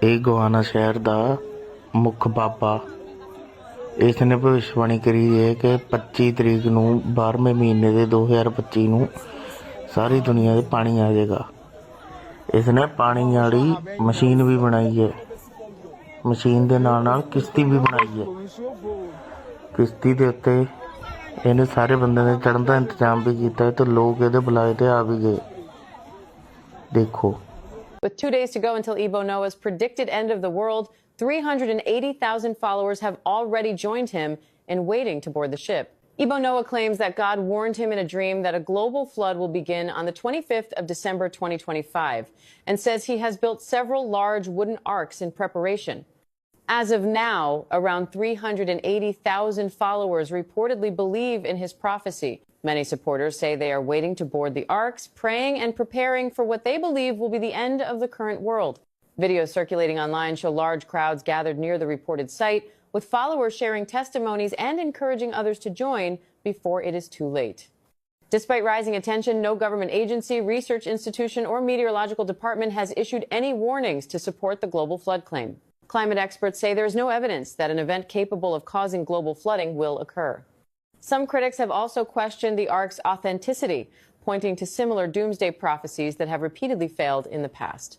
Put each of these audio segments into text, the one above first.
ਇਹ ਗਵਾਨਾ ਸ਼ਹਿਰ ਦਾ ਮੁੱਖ ਬਾਬਾ ਇਸ ਨੇ ਭਵਿੱਖਬਾਣੀ ਕਰੀ ਹੈ ਕਿ 25 ਤਰੀਕ ਨੂੰ 12ਵੇਂ ਮਹੀਨੇ ਦੇ 2025 ਨੂੰ ਸਾਰੀ ਦੁਨੀਆ 'ਤੇ ਪਾਣੀ ਆ ਜਾਏਗਾ। ਇਸ ਨੇ ਪਾਣੀ ਵਾਲੀ ਮਸ਼ੀਨ ਵੀ ਬਣਾਈ ਹੈ। ਮਸ਼ੀਨ ਦੇ ਨਾਲ ਕਿਸ਼ਤੀ ਵੀ ਬਣਾਈ ਹੈ। ਕਿਸ਼ਤੀ ਦੇ ਉੱਤੇ ਇਹਨੇ ਸਾਰੇ ਬੰਦੇ ਨੇ ਚੜ੍ਹਨ ਦਾ ਇੰਤਜ਼ਾਮ ਵੀ ਕੀਤਾ ਤੇ ਲੋਕ ਇਹਦੇ ਬੁਲਾਏ ਤੇ ਆ ਵੀ ਗਏ। ਦੇਖੋ। With 2 days to go until Ebo Noah's predicted end of the world, 380,000 followers have already joined him in waiting to board the ship. Ebo Noah claims that God warned him in a dream that a global flood will begin on the 25th of December 2025, and says he has built several large wooden arks in preparation. As of now, around 380,000 followers reportedly believe in his prophecy. Many supporters say they are waiting to board the Arks, praying and preparing for what they believe will be the end of the current world. Videos circulating online show large crowds gathered near the reported site, with followers sharing testimonies and encouraging others to join before it is too late. Despite rising attention, no government agency, research institution, or meteorological department has issued any warnings to support the global flood claim. Climate experts say there is no evidence that an event capable of causing global flooding will occur. Some critics have also questioned the Ark's authenticity, pointing to similar doomsday prophecies that have repeatedly failed in the past.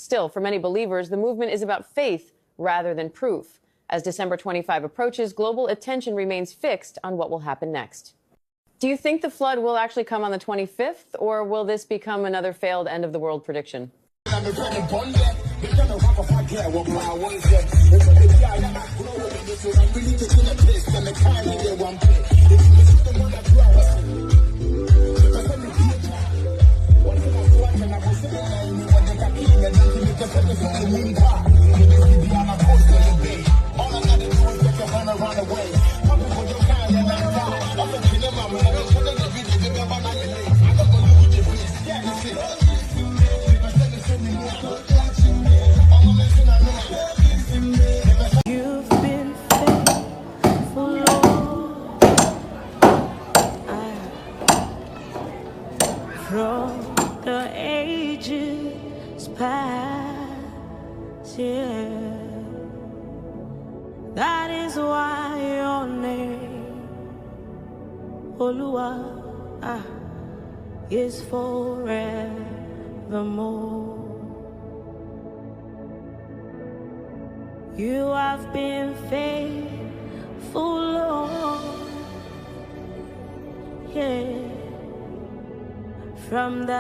Still, for many believers, the movement is about faith rather than proof. As December 25 approaches, global attention remains fixed on what will happen next. Do you think the flood will actually come on the 25th, or will this become another failed end of the world prediction? From the ages past, yeah. That is why your name, Olua, is forevermore. You have been faithful, Lord, yeah. From the